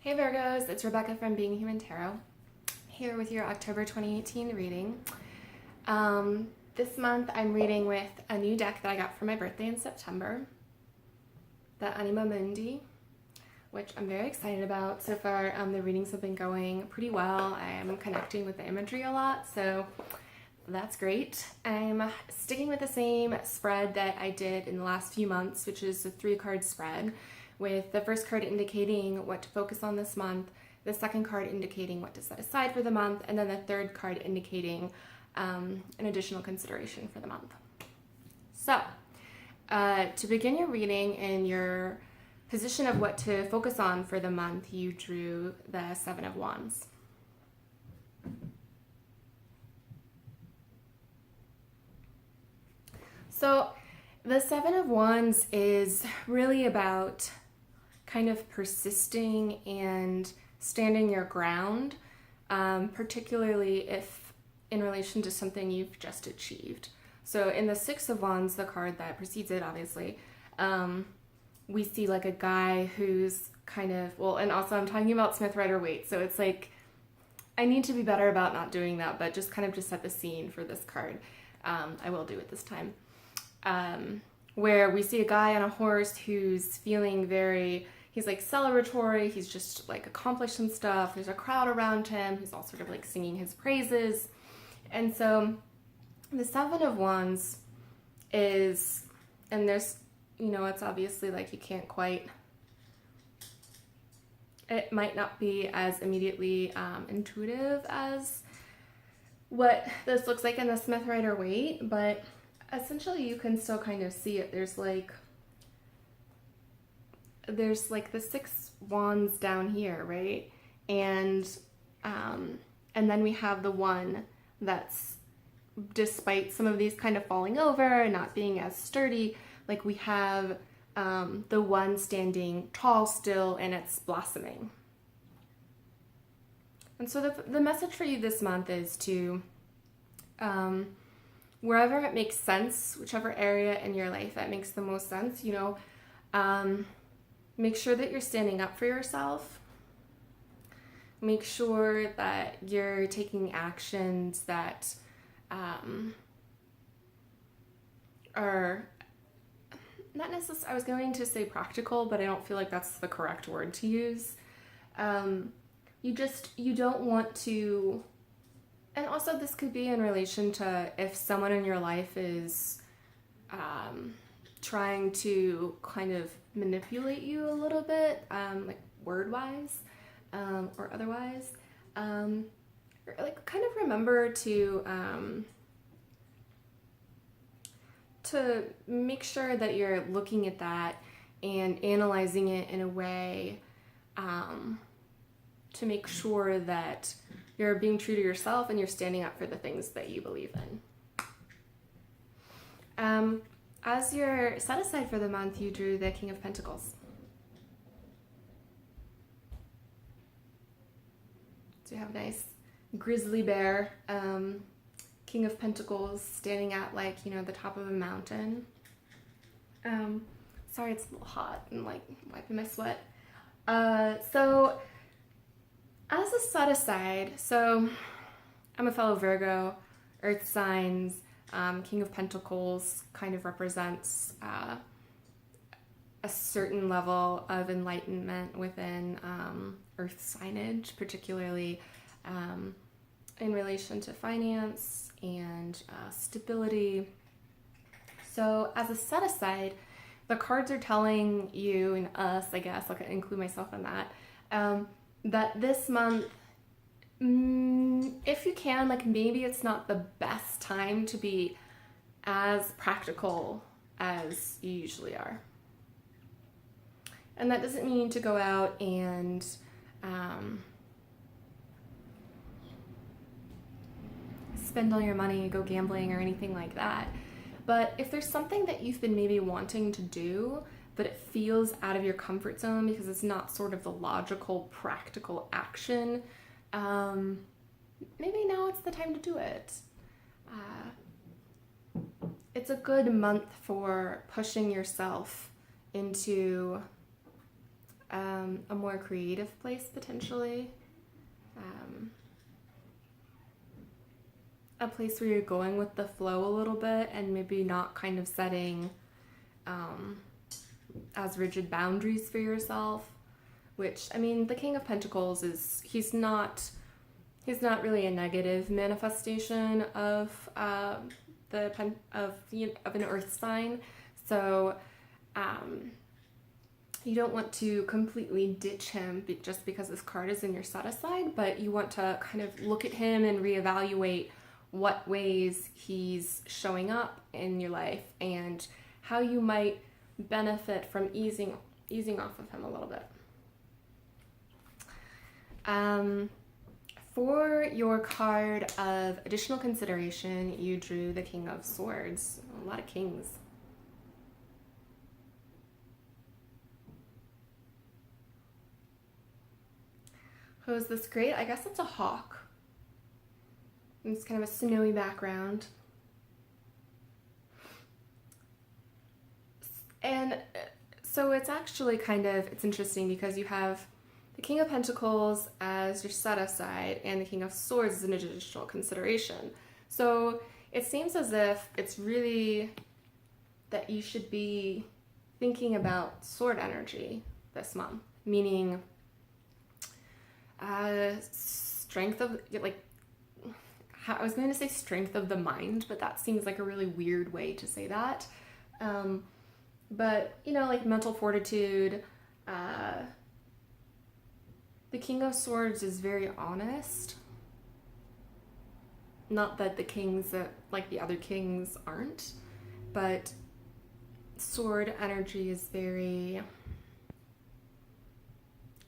Hey Virgos, it's Rebecca from Being Human Tarot, here with your October 2018 reading. This month I'm reading with a new deck that I got for my birthday in September, the Anima Mundi, which I'm very excited about. So far, the readings have been going pretty well. I am connecting with the imagery a lot, so that's great. I'm sticking with the same spread that I did in the last few months, which is a 3-card spread, with the first card indicating what to focus on this month, the second card indicating what to set aside for the month, and then the third card indicating an additional consideration for the month. So, to begin your reading in your position of what to focus on for the month, you drew the 7 of Wands. So, the 7 of Wands is really about kind of persisting and standing your ground, particularly if in relation to something you've just achieved. So in the 6 of Wands, the card that precedes it, obviously, we see like a guy who's kind of, well, and also I'm talking about Smith Rider-Waite, so it's like, I need to be better about not doing that, but just kind of to set the scene for this card. I will do it this time. Where we see a guy on a horse who's feeling he's like celebratory, he's just like accomplished some stuff, there's a crowd around him, he's all sort of like singing his praises. And so the 7 of Wands is, and there's, it's obviously like you can't quite, it might not be as immediately intuitive as what this looks like in the Smith Rider-Waite, but essentially you can still kind of see it. There's like the 6 wands down here, right? And then we have the one that's, despite some of these kind of falling over and not being as sturdy, like we have the one standing tall still and it's blossoming. And so the message for you this month is to wherever it makes sense, whichever area in your life that makes the most sense, make sure that you're standing up for yourself. Make sure that you're taking actions that are not necessarily, I was going to say practical, but I don't feel like that's the correct word to use. You don't want to, and also this could be in relation to if someone in your life is trying to kind of manipulate you a little bit, like word-wise or otherwise. Like kind of remember to make sure that you're looking at that and analyzing it in a way to make sure that you're being true to yourself and you're standing up for the things that you believe in. As your set aside for the month, you drew the King of Pentacles. So you have a nice grizzly bear, King of Pentacles, standing at like, the top of a mountain. Sorry, it's a little hot and like wiping my sweat. So as a set aside, so I'm a fellow Virgo, earth signs, King of Pentacles kind of represents a certain level of enlightenment within earth signage, particularly in relation to finance and stability. So as a set aside, the cards are telling you and us, I guess, I'll include myself in that, that this month, if you can, like maybe it's not the best time to be as practical as you usually are. And that doesn't mean to go out and spend all your money, go gambling or anything like that. But if there's something that you've been maybe wanting to do, but it feels out of your comfort zone because it's not sort of the logical, practical action, maybe now it's the time to do it. It's a good month for pushing yourself into a more creative place potentially. A place where you're going with the flow a little bit and maybe not kind of setting as rigid boundaries for yourself. Which, I mean, the King of Pentacles he's not really a negative manifestation of an earth sign. So you don't want to completely ditch him just because this card is in your set aside, but you want to kind of look at him and reevaluate what ways he's showing up in your life and how you might benefit from easing off of him a little bit. For your card of additional consideration, you drew the King of Swords. A lot of kings. Oh, is this great? I guess it's a hawk. It's kind of a snowy background. And so it's actually it's interesting because you have the King of Pentacles as your set aside and the King of Swords as an additional consideration. So it seems as if it's really that you should be thinking about sword energy this month, meaning strength of, like, I was going to say strength of the mind, but that seems like a really weird way to say that. But, you know, like mental fortitude. The King of Swords is very honest. Not that the kings that, like the other kings aren't, but sword energy is very...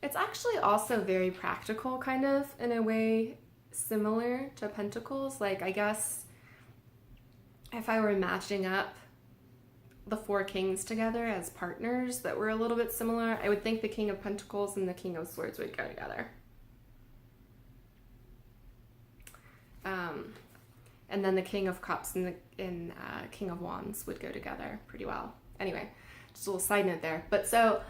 It's actually also very practical, kind of, in a way similar to Pentacles. Like, I guess if I were matching up the four kings together as partners that were a little bit similar, I would think the King of Pentacles and the King of Swords would go together. And then the King of Cups and King of Wands would go together pretty well. Anyway, just a little side note there. But so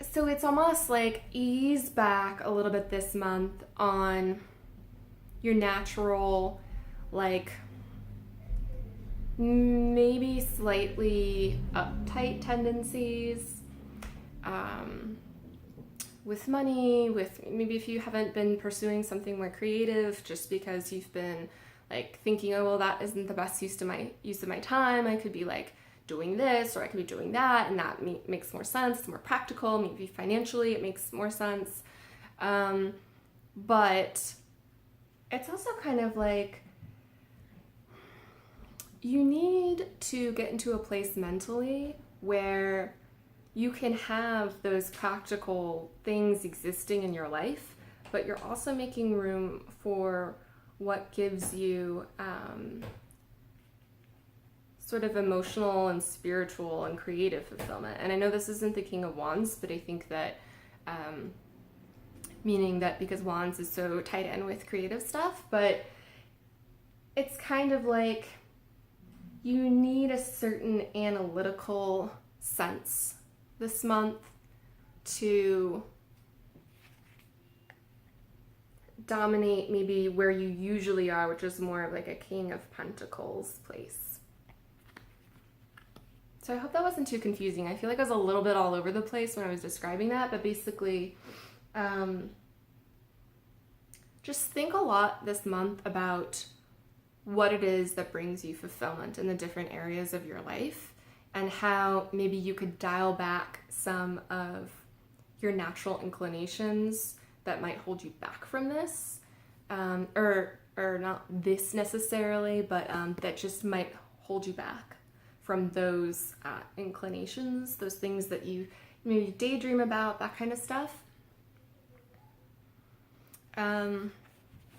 it's almost like ease back a little bit this month on your natural, like, maybe slightly uptight tendencies with money, with maybe if you haven't been pursuing something more creative just because you've been like thinking, oh, well, that isn't the best use of my time. I could be like doing this, or I could be doing that, and that makes more sense. It's more practical. Maybe financially it makes more sense. But it's also kind of like you need to get into a place mentally where you can have those practical things existing in your life, but you're also making room for what gives you sort of emotional and spiritual and creative fulfillment. And I know this isn't the King of Wands, but I think that meaning that because Wands is so tied in with creative stuff, but it's kind of like you need a certain analytical sense this month to dominate maybe where you usually are, which is more of like a King of Pentacles place. So I hope that wasn't too confusing. I feel like I was a little bit all over the place when I was describing that, but basically just think a lot this month about what it is that brings you fulfillment in the different areas of your life, and how maybe you could dial back some of your natural inclinations that might hold you back from this, or not this necessarily, but that just might hold you back from those inclinations, those things that you maybe daydream about, that kind of stuff.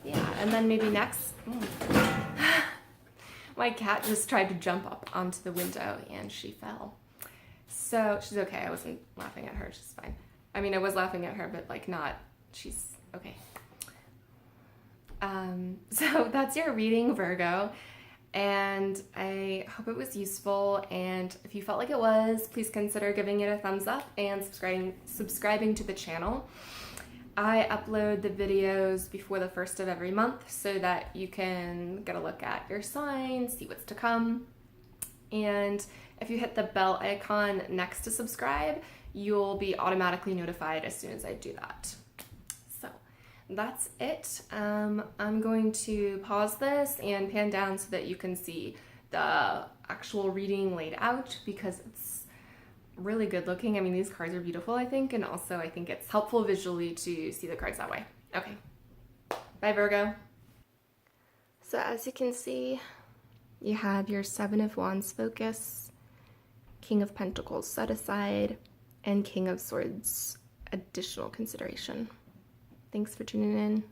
Yeah, and then maybe next, my cat just tried to jump up onto the window and she fell. So she's okay. I wasn't laughing at her. She's fine. I mean, I was laughing at her, but like not, she's okay. So that's your reading, Virgo. and I hope it was useful, and if you felt like it was, please consider giving it a thumbs up and subscribing to the channel. I upload the videos before the first of every month so that you can get a look at your signs, see what's to come. And if you hit the bell icon next to subscribe, you'll be automatically notified as soon as I do that. So that's it. I'm going to pause this and pan down so that you can see the actual reading laid out, because it's really good looking. I mean, these cards are beautiful, I think, and also I think it's helpful visually to see the cards that way. Okay, bye Virgo. So as you can see, you have your Seven of Wands focus, King of Pentacles set aside, and King of Swords additional consideration. Thanks for tuning in.